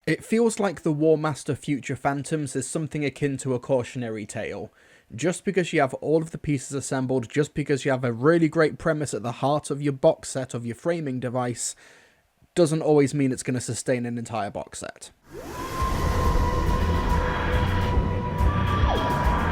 It feels like the War Master Future Phantoms is something akin to a cautionary tale. Just because you have all of the pieces assembled, just because you have a really great premise at the heart of your box set, of your framing device, doesn't always mean it's going to sustain an entire box set.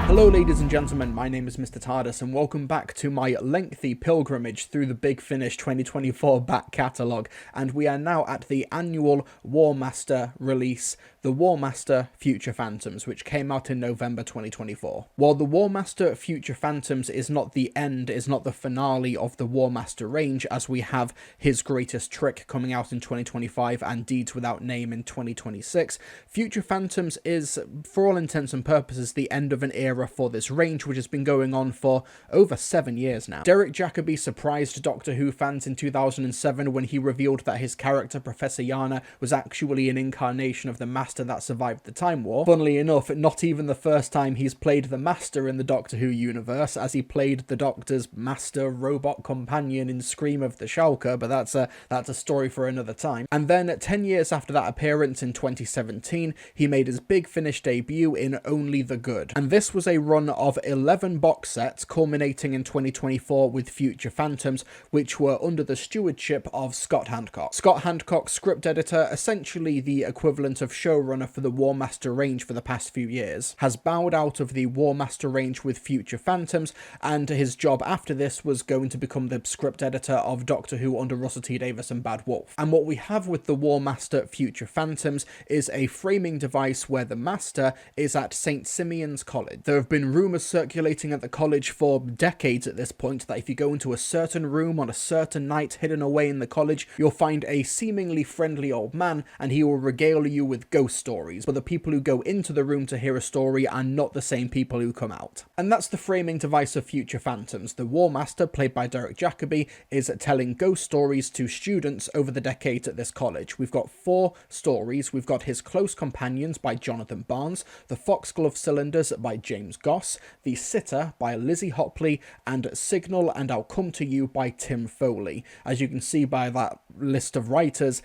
Hello ladies and gentlemen, my name is Mr. TARDIS and welcome back to my lengthy pilgrimage through the Big Finish 2024 back catalogue, and we are now at the annual War Master release, the War Master Future Phantoms, which came out in November 2024. While the War Master Future Phantoms is not the end, is not the finale of the War Master range, as we have His Greatest Trick coming out in 2025 and Deeds Without Name in 2026, Future Phantoms is, for all intents and purposes, the end of an era for this range, which has been going on for over 7 years now. Derek Jacobi surprised Doctor Who fans in 2007 when he revealed that his character, Professor Yana, was actually an incarnation of the Master that survived the Time War. Funnily enough, not even the first time he's played the Master in the Doctor Who universe, as he played the Doctor's Master robot companion in Scream of the Shulker, but that's a story for another time. And then 10 years after that appearance in 2017, he made his Big Finish debut in Only the Good. And this was a run of 11 box sets culminating in 2024 with Future Phantoms, which were under the stewardship of Scott Handcock. Scott Handcock, script editor, essentially the equivalent of showrunner for the War Master range for the past few years, has bowed out of the War Master range with Future Phantoms, and his job after this was going to become the script editor of Doctor Who under Russell T Davies and Bad Wolf. And what we have with the War Master Future Phantoms is a framing device where the Master is at St. Simeon's College. There have been rumours circulating at the college for decades at this point that if you go into a certain room on a certain night hidden away in the college, you'll find a seemingly friendly old man and he will regale you with ghost stories, but the people who go into the room to hear a story are not the same people who come out. And that's the framing device of Future Phantoms. The War Master, played by Derek Jacobi, is telling ghost stories to students over the decades at this college. We've got 4 stories. We've got His Close Companions by Jonathan Barnes, The Foxglove Cylinders by James Goss, The Sitter by Lizzie Hopley, and Signal and I'll Come to You by Tim Foley. As you can see by that list of writers,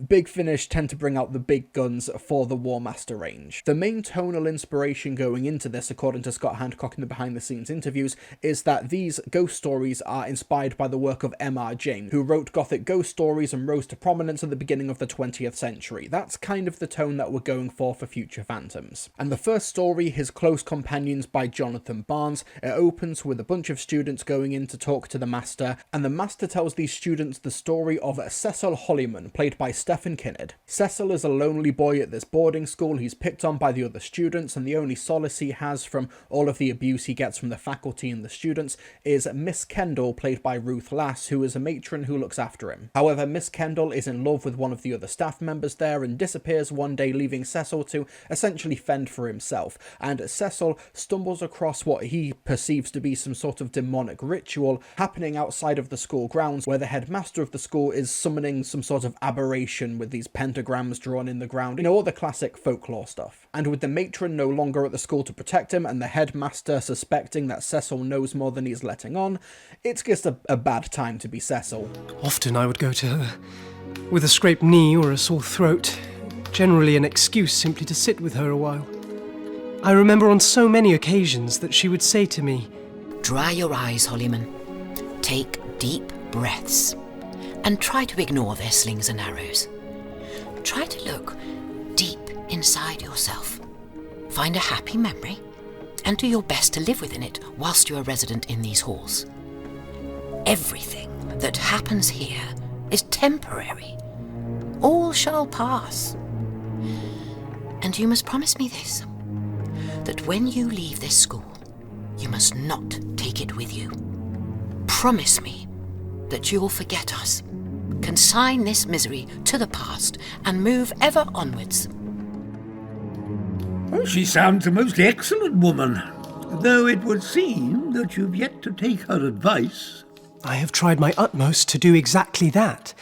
Big Finish tend to bring out the big guns for the War Master range. The main tonal inspiration going into this, according to Scott Handcock in the behind the scenes interviews, is that these ghost stories are inspired by the work of M.R. James, who wrote Gothic ghost stories and rose to prominence at the beginning of the 20th century. That's kind of the tone that we're going for Future Phantoms. And the first story, His Close Companions by Jonathan Barnes, it opens with a bunch of students going in to talk to the Master, and the Master tells these students the story of Cecil Hollyman, played by Stephen Kinnaird. Cecil is a lonely boy at this boarding school. He's picked on by the other students, and the only solace he has from all of the abuse he gets from the faculty and the students is Miss Kendall, played by Ruth Lass, who is a matron who looks after him. However, Miss Kendall is in love with one of the other staff members there and disappears one day, leaving Cecil to essentially fend for himself. And Cecil stumbles across what he perceives to be some sort of demonic ritual happening outside of the school grounds, where the headmaster of the school is summoning some sort of aberration with these pentagrams drawn in the ground, you know, all the classic folklore stuff. And with the matron no longer at the school to protect him, and the headmaster suspecting that Cecil knows more than he's letting on, it's just a bad time to be Cecil. Often I would go to her with a scraped knee or a sore throat, generally an excuse simply to sit with her a while. I remember on so many occasions that she would say to me, "Dry your eyes, Hollyman. Take deep breaths. And try to ignore their slings and arrows. Try to look deep inside yourself. Find a happy memory, and do your best to live within it whilst you are resident in these halls. Everything that happens here is temporary. All shall pass. And you must promise me this, that when you leave this school, you must not take it with you. Promise me that you'll forget us, consign this misery to the past, and move ever onwards." Well, she sounds a most excellent woman, though it would seem that you've yet to take her advice. I have tried my utmost to do exactly that.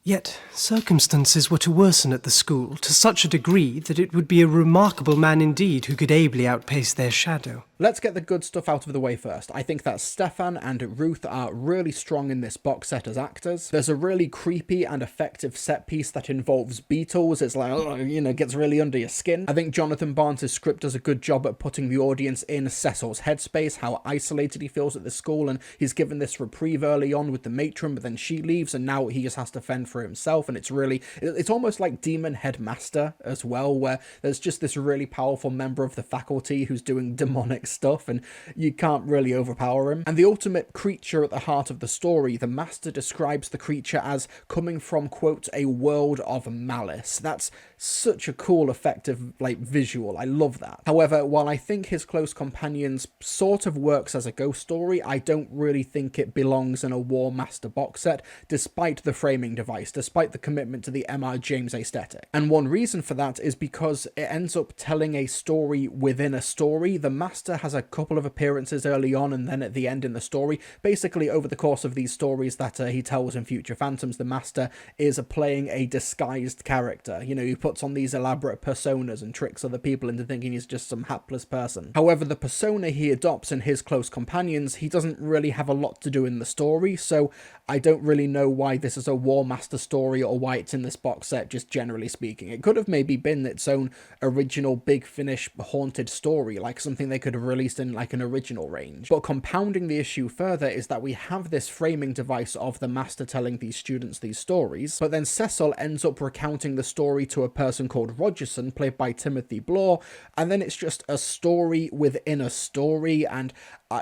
Yet circumstances were to worsen at the school to such a degree that it would be a remarkable man indeed who could ably outpace their shadow. Let's get the good stuff out of the way first. I think that Stefan and Ruth are really strong in this box set as actors. There's a really creepy and effective set piece that involves beetles. It's like, gets really under your skin. I think Jonathan Barnes' script does a good job at putting the audience in Cecil's headspace, how isolated he feels at the school, and he's given this reprieve early on with the matron, but then she leaves and now he just has to fend for himself, and it's almost like Demon Headmaster as well, where there's just this really powerful member of the faculty who's doing demonic stuff and you can't really overpower him. And the ultimate creature at the heart of the story, the Master describes the creature as coming from, quote, a world of malice. That's such a cool, effective, visual. I love that. However, while I think his Close Companions sort of works as a ghost story, I don't really think it belongs in a War Master box set, despite the framing device, despite the commitment to the M.R. James aesthetic. And one reason for that is because it ends up telling a story within a story. The Master has a couple of appearances early on and then at the end in the story. Basically, over the course of these stories that he tells in Future Phantoms, the Master is playing a disguised character. He puts on these elaborate personas and tricks other people into thinking he's just some hapless person. However, the persona he adopts in his Close Companions, he doesn't really have a lot to do in the story, so I don't really know why this is a War Master story or why it's in this box set, just generally speaking. It could have maybe been its own original Big Finish haunted story, like something they could have released in an original range. But compounding the issue further is that we have this framing device of the Master telling these students these stories, but then Cecil ends up recounting the story to a person called Rogerson, played by Timothy Blore, and then it's just a story within a story, and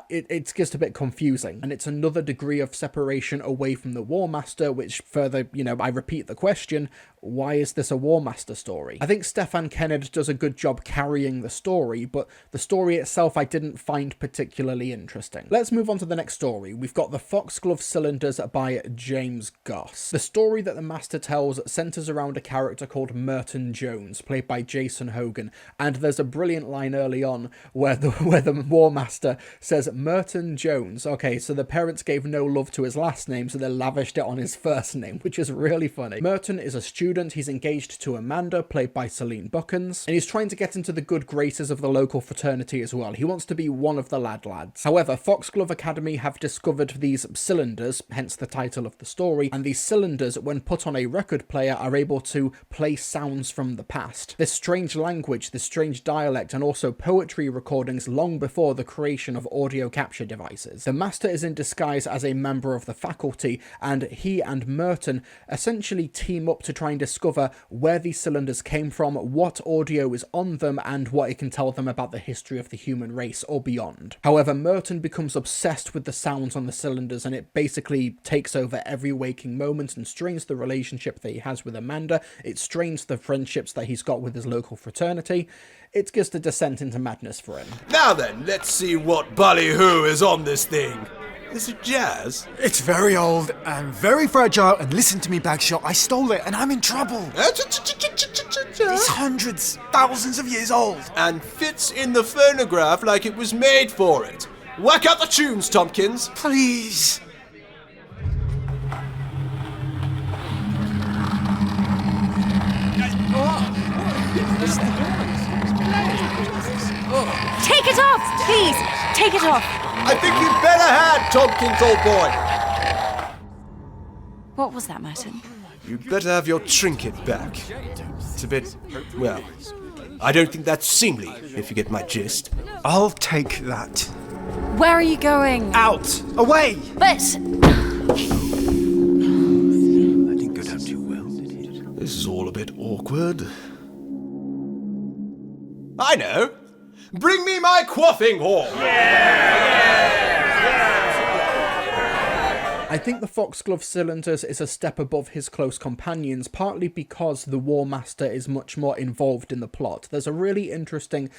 it's just a bit confusing, and it's another degree of separation away from the War Master, which further, I repeat the question, why is this a War Master story? I think Stefan Kennedy does a good job carrying the story, but the story itself I didn't find particularly interesting. Let's move on to the next story. We've got The Foxglove Cylinders by James Goss. The story that the Master tells centers around a character called Merton Jones, played by Jason Hogan, and there's a brilliant line early on where the War Master says Merton Jones. Okay, so the parents gave no love to his last name, so they lavished it on his first name, which is really funny. Merton is a student. He's engaged to Amanda, played by Celine Buckens, and he's trying to get into the good graces of the local fraternity as well. He wants to be one of the lads. However, Foxglove Academy have discovered these cylinders, hence the title of the story, and these cylinders, when put on a record player, are able to play sounds from the past. This strange language, this strange dialect, and also poetry recordings long before the creation of audio capture devices. The Master is in disguise as a member of the faculty, and he and Merton essentially team up to try and discover where these cylinders came from, what audio is on them, and what it can tell them about the history of the human race or beyond. However, Merton becomes obsessed with the sounds on the cylinders, and it basically takes over every waking moment and strains the relationship that he has with Amanda. It strains the friendships that he's got with his local fraternity. It's just a descent into madness for him. Now then, let's see what ballyhoo is on this thing. Is it jazz? It's very old and very fragile, and listen to me, Bagshot, I stole it and I'm in trouble. It's hundreds, thousands of years old. And fits in the phonograph like it was made for it. Whack out the tunes, Tompkins. Please. Take it off, please. Take it off. I think you'd better had, Tompkins, old boy. What was that, Merton? You'd better have your trinket back. It's a bit, well, I don't think that's seemly, if you get my gist. I'll take that. Where are you going? Out! Away! But... That didn't go down too well, did it? This is all a bit awkward. I know! Bring me my quaffing horn! I think the Foxglove Cylinders is a step above his Close Companions, partly because the War Master is much more involved in the plot. There's a really interesting,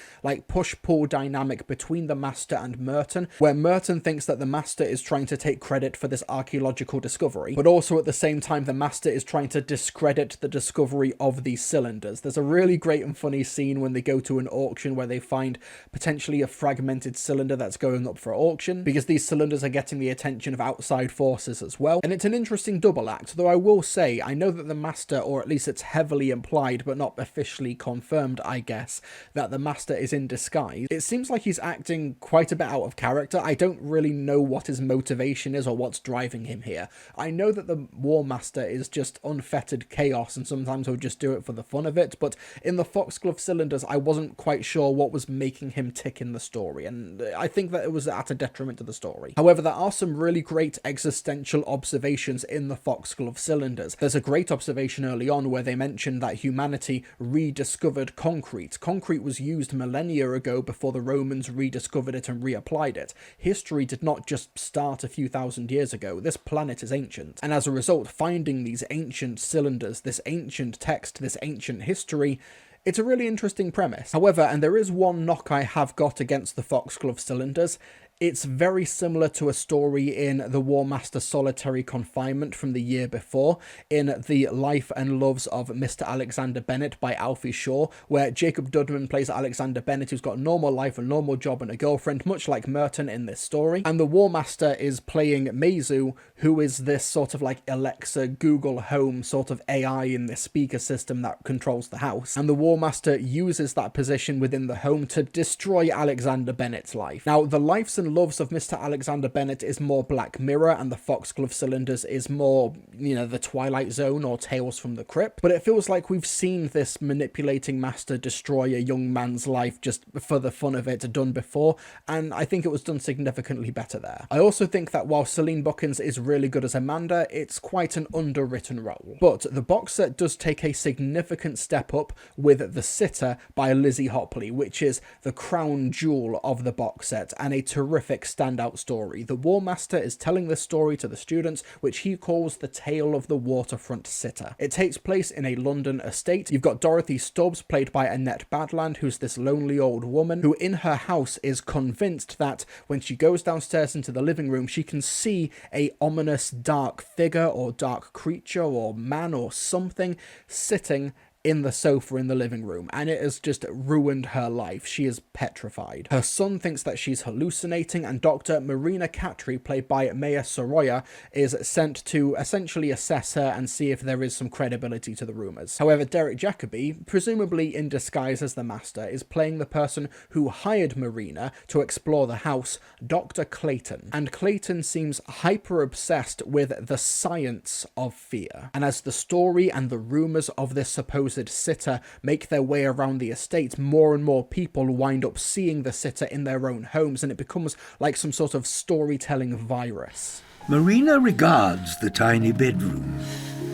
push-pull dynamic between the Master and Merton, where Merton thinks that the Master is trying to take credit for this archaeological discovery, but also at the same time the Master is trying to discredit the discovery of these cylinders. There's a really great and funny scene when they go to an auction where they find potentially a fragmented cylinder that's going up for auction, because these cylinders are getting the attention of outside forces bosses as well, and it's an interesting double act, though I will say, I know that the Master, or at least it's heavily implied but not officially confirmed, I guess, that the Master is in disguise. It seems like he's acting quite a bit out of character. I don't really know what his motivation is or what's driving him here. I know that the War Master is just unfettered chaos and sometimes he'll just do it for the fun of it, but in the Foxglove Cylinders I wasn't quite sure what was making him tick in the story, and I think that it was at a detriment to the story. However, there are some really great existential observations in the Foxglove Cylinders. There's a great observation early on where they mention that humanity rediscovered concrete. Concrete was used millennia ago before the Romans rediscovered it and reapplied it. History did not just start a few thousand years ago. This planet is ancient, and as a result, finding these ancient cylinders, this ancient text, this ancient history, it's a really interesting premise. However, and there is one knock I have got against the Foxglove Cylinders, it's very similar to a story in The War Master Solitary Confinement from the year before, in The Life and Loves of Mr. Alexander Bennett by Alfie Shaw, where Jacob Dudman plays Alexander Bennett, who's got a normal life, a normal job and a girlfriend, much like Merton in this story, and the War Master is playing Meizu, who is this sort of like Alexa, Google Home sort of AI in this speaker system that controls the house, and the War Master uses that position within the home to destroy Alexander Bennett's life. Now, the lives and loves of Mr. Alexander Bennett is more Black Mirror, and the Foxglove Cylinders is more, you know, the Twilight Zone or Tales from the Crypt, but it feels like we've seen this manipulating master destroy a young man's life just for the fun of it done before, and I think it was done significantly better there. I also think that while Celine Buckins is really good as Amanda, it's quite an underwritten role. But the box set does take a significant step up with The Sitter by Lizzie Hopley, which is the crown jewel of the box set, and a terrific standout story. The War Master is telling this story to the students, which he calls The Tale of the Waterfront Sitter. It takes place in a London estate. You've got Dorothy Stubbs, played by Annette Badland, who's this lonely old woman who in her house is convinced that when she goes downstairs into the living room, she can see a ominous dark figure or dark creature or man or something sitting in the sofa in the living room, and it has just ruined her life. She is petrified. Her son thinks that she's hallucinating, and Dr. Marina Katri, played by Maya Soroya, is sent to essentially assess her and see if there is some credibility to the rumours. However, Derek Jacobi, presumably in disguise as the Master, is playing the person who hired Marina to explore the house, Dr. Clayton, and Clayton seems hyper-obsessed with the science of fear. And as the story and the rumours of this supposed sitter make their way around the estate, more and more people wind up seeing the sitter in their own homes, and it becomes like some sort of storytelling virus. Marina regards the tiny bedroom,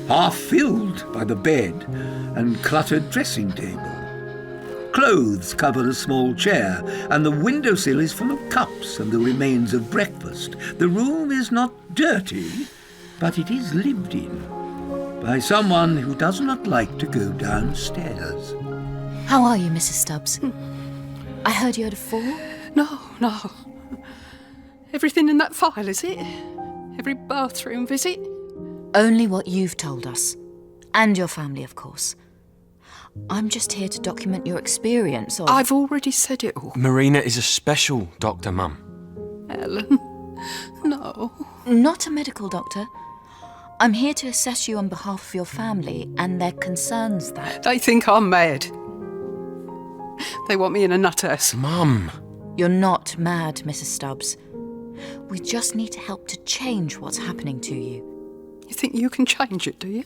half filled by the bed and cluttered dressing table. Clothes cover a small chair, and the windowsill is full of cups and the remains of breakfast. The room is not dirty, but it is lived in by someone who does not like to go downstairs. How are you, Mrs. Stubbs? I heard you had a fall. No. Everything in that file, is it? Every bathroom visit? Only what you've told us. And your family, of course. I'm just here to document your experience of... I've already said it all. Marina is a special doctor, Mum. Ellen, no. Not a medical doctor. I'm here to assess you on behalf of your family and their concerns that... They think I'm mad. They want me in a nuthouse. Mum! You're not mad, Mrs. Stubbs. We just need to help to change what's happening to you. You think you can change it, do you?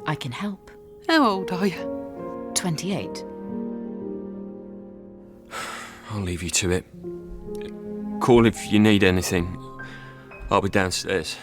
I can help. How old are you? 28. I'll leave you to it. Call if you need anything. I'll be downstairs.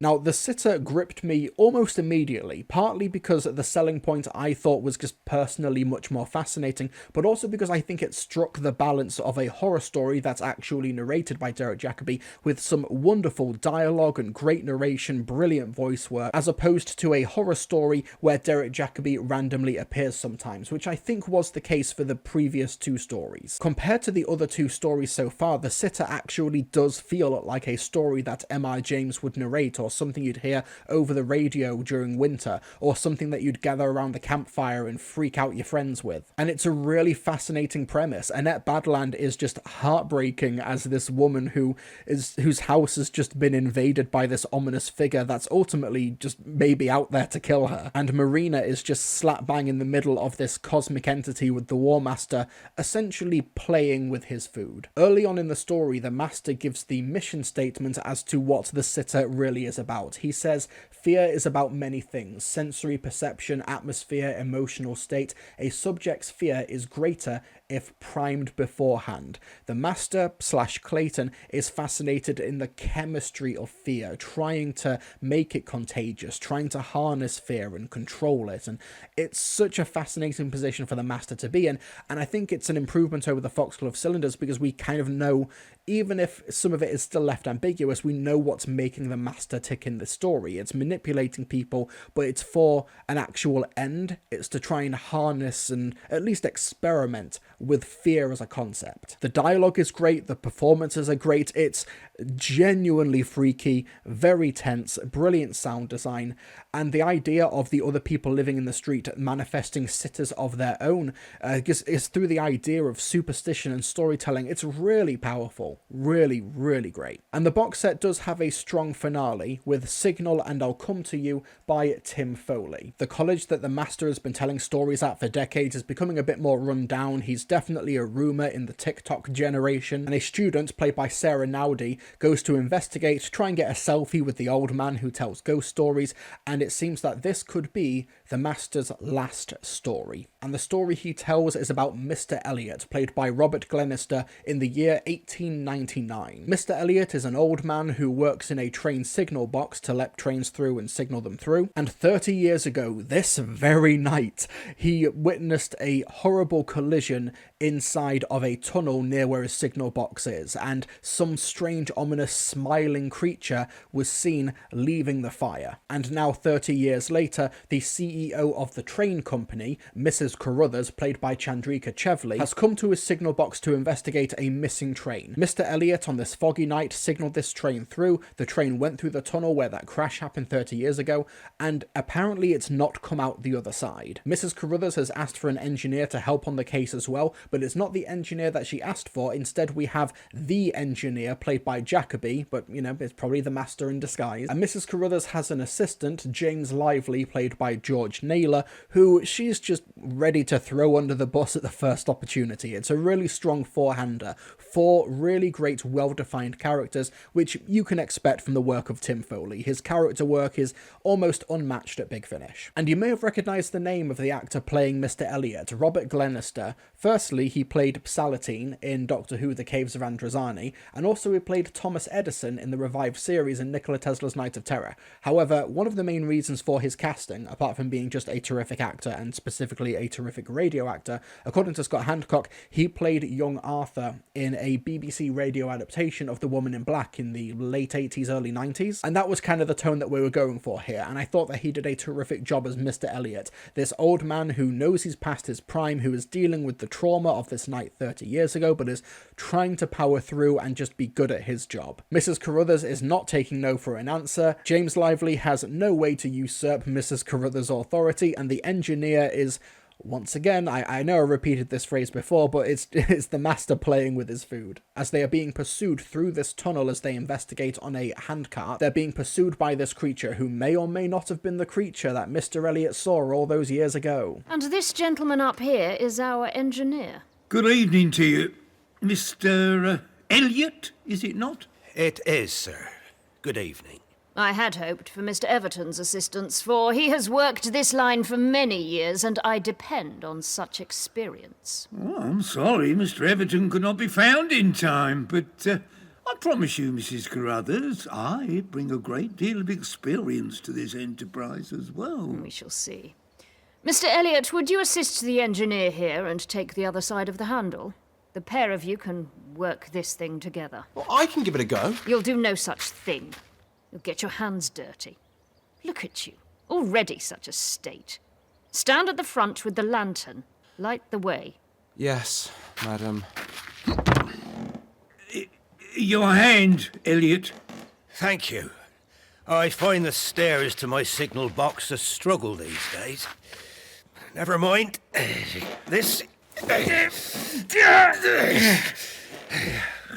Now, The Sitter gripped me almost immediately, partly because the selling point I thought was just personally much more fascinating, but also because I think it struck the balance of a horror story that's actually narrated by Derek Jacobi with some wonderful dialogue and great narration, brilliant voice work, as opposed to a horror story where Derek Jacobi randomly appears sometimes, which I think was the case for the previous two stories. Compared to the other two stories so far, The Sitter actually does feel like a story that M.R. James would narrate or or something you'd hear over the radio during winter, or something that you'd gather around the campfire and freak out your friends with. And it's a really fascinating premise. Annette Badland is just heartbreaking as this woman whose house has just been invaded by this ominous figure that's ultimately just maybe out there to kill her. And Marina is just slap bang in the middle of this cosmic entity with the War Master essentially playing with his food. Early on in the story, the Master gives the mission statement as to what the sitter really is about. He says, fear is about many things: sensory perception, atmosphere, emotional state. A subject's fear is greater if primed beforehand. The Master / Clayton is fascinated in the chemistry of fear, trying to make it contagious, trying to harness fear and control it. And it's such a fascinating position for the Master to be in. And I think it's an improvement over the Foxglove Cylinders, because we kind of know, even if some of it is still left ambiguous, we know what's making the Master tick in the story. It's manipulating people, but it's for an actual end. It's to try and harness and at least experiment with fear as a concept. The dialogue is great, the performances are great, it's genuinely freaky, very tense, brilliant sound design, and the idea of the other people living in the street manifesting sitters of their own is through the idea of superstition and storytelling. It's really powerful, really, really great. And the box set does have a strong finale with Signal and I'll Come to You by Tim Foley. The college that the Master has been telling stories at for decades is becoming a bit more run down. He's definitely a rumour in the TikTok generation, and a student, played by Sarah Naudi, goes to investigate, try and get a selfie with the old man who tells ghost stories, and it seems that this could be the Master's last story. And the story he tells is about Mr. Elliot, played by Robert Glenister, in the year 1899. Mr. Elliot is an old man who works in a train signal box to let trains through and signal them through, and 30 years ago, this very night, he witnessed a horrible collision inside of a tunnel near where his signal box is, and some strange, ominous, smiling creature was seen leaving the fire. And now, 30 years later, the CEO of the train company, Mrs. Carruthers, played by Chandrika Chevley, has come to his signal box to investigate a missing train. Mr. Elliot, on this foggy night, signaled this train through. The train went through the tunnel where that crash happened 30 years ago, and apparently it's not come out the other side. Mrs. Carruthers has asked for an engineer to help on the case as well, but it's not the engineer that she asked for. Instead, we have the engineer, played by Jacoby, but, you know, it's probably the Master in disguise. And Mrs. Carruthers has an assistant, James Lively, played by George Naylor, who she's just ready to throw under the bus at the first opportunity. It's a really strong four-hander, four really great, well-defined characters, which you can expect from the work of Tim Foley. His character work is almost unmatched at Big Finish. And you may have recognised the name of the actor playing Mr. Elliot, Robert Glenister. Firstly, he played Salatine in Doctor Who: The Caves of Androzani, and also he played Thomas Edison in the revived series in Nikola Tesla's Night of Terror. However, one of the main reasons for his casting, apart from being just a terrific actor and specifically a terrific radio actor, according to Scott Handcock, he played young Arthur in a BBC radio adaptation of The Woman in Black in the late 80s, early 90s, and that was kind of the tone that we were going for here, and I thought that he did a terrific job as Mr. Elliot, this old man who knows he's past his prime, who is dealing with the trauma of this night 30 years ago, but is trying to power through and just be good at his job. Mrs. Carruthers is not taking no for an answer. James Lively has no way to usurp Mrs. Carruthers' authority, and the engineer is, once again, I know I repeated this phrase before, but it's the Master playing with his food. As they are being pursued through this tunnel as they investigate on a handcart, they're being pursued by this creature who may or may not have been the creature that Mr. Elliot saw all those years ago. And this gentleman up here is our engineer. Good evening to you, Mr. Elliot, is it not? It is, sir. Good evening. I had hoped for Mr. Everton's assistance, for he has worked this line for many years, and I depend on such experience. Oh, I'm sorry Mr. Everton could not be found in time, but I promise you, Mrs. Carruthers, I bring a great deal of experience to this enterprise as well. We shall see. Mr. Elliot, would you assist the engineer here and take the other side of the handle? The pair of you can work this thing together. Well, I can give it a go. You'll do no such thing. You'll get your hands dirty. Look at you, already such a state. Stand at the front with the lantern. Light the way. Yes, madam. Your hand, Elliot. Thank you. I find the stairs to my signal box a struggle these days. Never mind. This...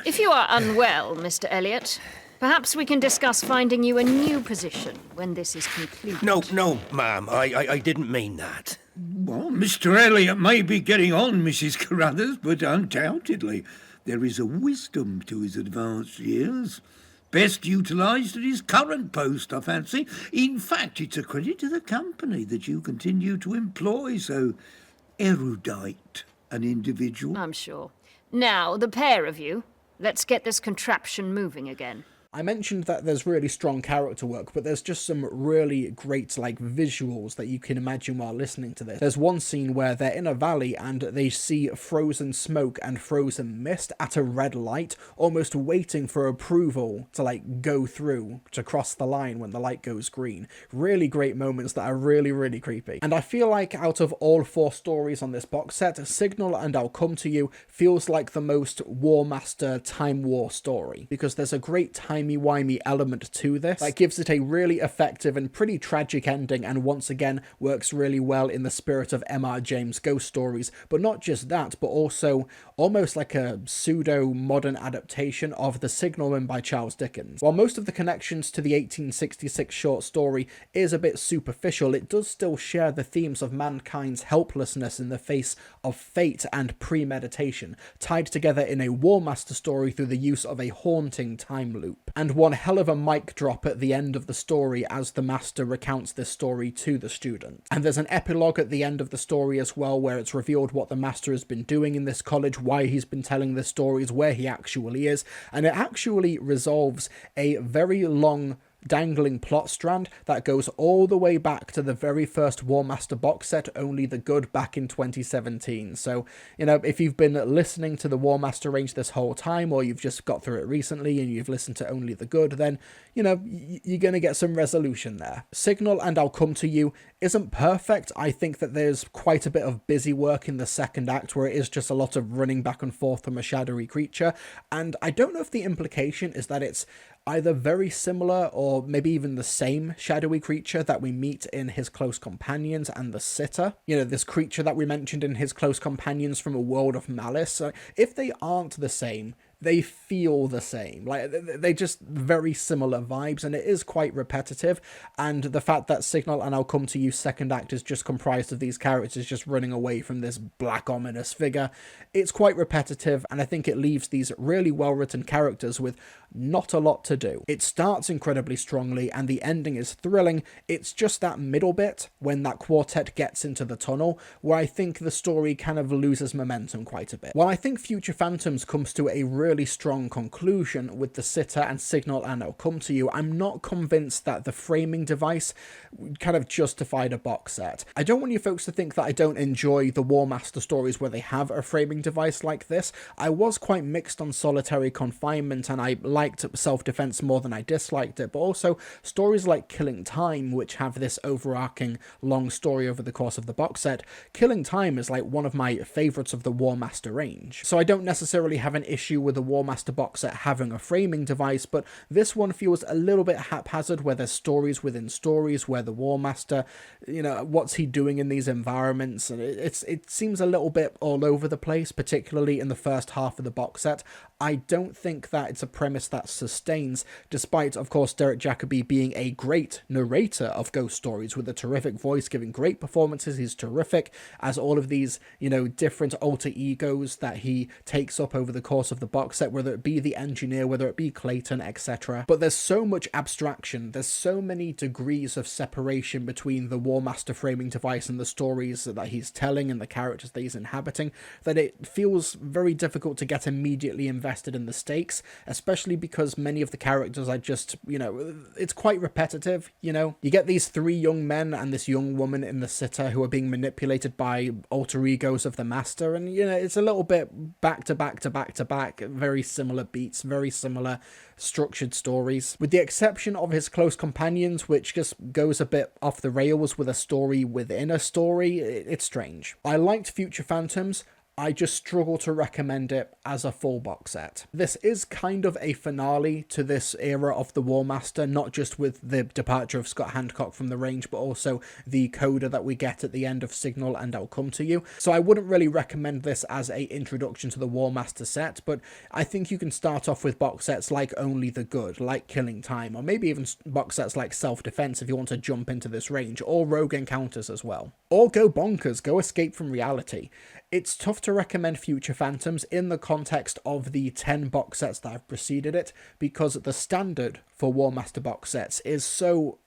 If you are unwell, Mr. Elliot, perhaps we can discuss finding you a new position when this is complete. No, ma'am. I didn't mean that. Well, Mr. Elliot may be getting on, Mrs. Carruthers, but undoubtedly there is a wisdom to his advanced years. Best utilised at his current post, I fancy. In fact, it's a credit to the company that you continue to employ so erudite an individual. I'm sure. Now, the pair of you, let's get this contraption moving again. I mentioned that there's really strong character work, but there's just some really great, visuals that you can imagine while listening to this. There's one scene where they're in a valley and they see frozen smoke and frozen mist at a red light, almost waiting for approval to, go through, to cross the line when the light goes green. Really great moments that are really, really creepy. And I feel like out of all 4 stories on this box set, Signal and I'll Come to You feels like the most War Master Time War story, because there's a great timey-wimey element to this that gives it a really effective and pretty tragic ending, and once again works really well in the spirit of M.R. James' ghost stories. But not just that, but also almost like a pseudo-modern adaptation of The Signalman by Charles Dickens. While most of the connections to the 1866 short story is a bit superficial, it does still share the themes of mankind's helplessness in the face of fate and premeditation, tied together in a War Master story through the use of a haunting time loop. And one hell of a mic drop at the end of the story as the Master recounts this story to the student. And there's an epilogue at the end of the story as well, where it's revealed what the Master has been doing in this college, why he's been telling the stories, where he actually is, and it actually resolves a very long dangling plot strand that goes all the way back to the very first War Master box set, Only the Good, back in 2017. So, if you've been listening to the War Master range this whole time, or you've just got through it recently and you've listened to Only the Good, then, you're going to get some resolution there. Signal and I'll Come to You isn't perfect. I think that there's quite a bit of busy work in the second act, where it is just a lot of running back and forth from a shadowy creature, and I don't know if the implication is that it's either very similar or maybe even the same shadowy creature that we meet in His Close Companions and the Sitter. This creature that we mentioned in His Close Companions from A World of Malice. So if they aren't the same, they feel the same. They just very similar vibes, and it is quite repetitive. And the fact that Signal and I'll Come to You second act is just comprised of these characters just running away from this black ominous figure, it's quite repetitive, and I think it leaves these really well written characters with not a lot to do. It starts incredibly strongly and the ending is thrilling. It's just that middle bit when that quartet gets into the tunnel where I think the story kind of loses momentum quite a bit. While I think Future Phantoms comes to a really strong conclusion with the Sitter and Signal and I'll Come to You, I'm not convinced that the framing device kind of justified a box set. I don't want you folks to think that I don't enjoy the War Master stories where they have a framing device like this. I was quite mixed on Solitary Confinement, and I liked Self-Defense more than I disliked it, but also stories like Killing Time, which have this overarching long story over the course of the box set. Killing Time is one of my favourites of the War Master range, so I don't necessarily have an issue with the War Master box set having a framing device, but this one feels a little bit haphazard, where there's stories within stories, where the War Master, what's he doing in these environments, and it seems a little bit all over the place, particularly in the first half of the box set. I don't think that it's a premise that sustains, despite, of course, Derek Jacobi being a great narrator of ghost stories with a terrific voice, giving great performances. He's terrific as all of these, different alter egos that he takes up over the course of the box set, whether it be the engineer, whether it be Clayton, etc. But there's so much abstraction, there's so many degrees of separation between the War Master framing device and the stories that he's telling and the characters that he's inhabiting, that it feels very difficult to get immediately invested in the stakes, especially because many of the characters are just, it's quite repetitive, You get these 3 young men and this young woman in the Sitter who are being manipulated by alter egos of the Master, and, it's a little bit back to back to back to back, very similar beats, very similar structured stories, with the exception of His Close Companions, which just goes a bit off the rails with a story within a story. It's strange. I liked Future Phantoms. I just struggle to recommend it as a full box set. This is kind of a finale to this era of the War Master, not just with the departure of Scott Handcock from the range, but also the coda that we get at the end of Signal and I'll Come to You. So I wouldn't really recommend this as a introduction to the War Master set, but I think you can start off with box sets like Only the Good, like Killing Time, or maybe even box sets like Self-Defense if you want to jump into this range, or Rogue Encounters as well. Or go bonkers, go Escape from Reality. It's tough to recommend Future Phantoms in the context of the 10 box sets that have preceded it, because the standard for War Master box sets is so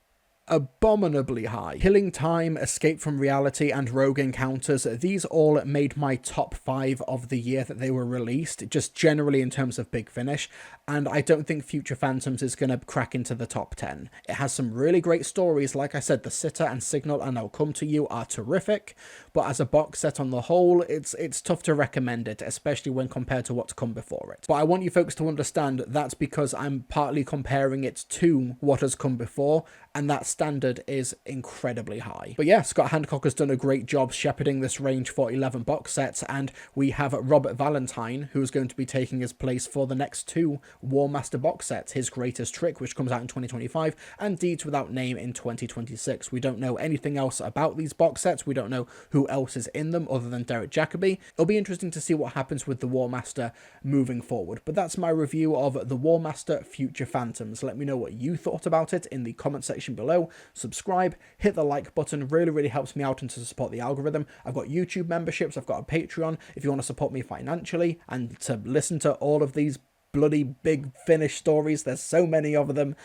abominably high. Killing Time, Escape from Reality, and Rogue Encounters, these all made my top 5 of the year that they were released, just generally in terms of Big Finish, and I don't think Future Phantoms is going to crack into the top 10. It has some really great stories, like I said, The Sitter and Signal and I'll Come to You are terrific, but as a box set on the whole, it's tough to recommend it, especially when compared to what's come before it. But I want you folks to understand that's because I'm partly comparing it to what has come before, and that standard is incredibly high. But yeah, Scott Handcock has done a great job shepherding this range for 11 box sets, and we have Robert Valentine, who's going to be taking his place for the next 2 War Master box sets, His Greatest Trick, which comes out in 2025, and Deeds Without Name in 2026. We don't know anything else about these box sets. We don't know who else is in them other than Derek Jacobi. It'll be interesting to see what happens with the War Master moving forward. But that's my review of the War Master Future Phantoms. Let me know what you thought about it in the comment section below. Subscribe, hit the like button, really helps me out and to support the algorithm. I've got YouTube memberships, I've got a Patreon if you want to support me financially and to listen to all of these bloody Big Finish stories. There's so many of them.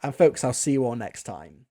And folks, I'll see you all next time.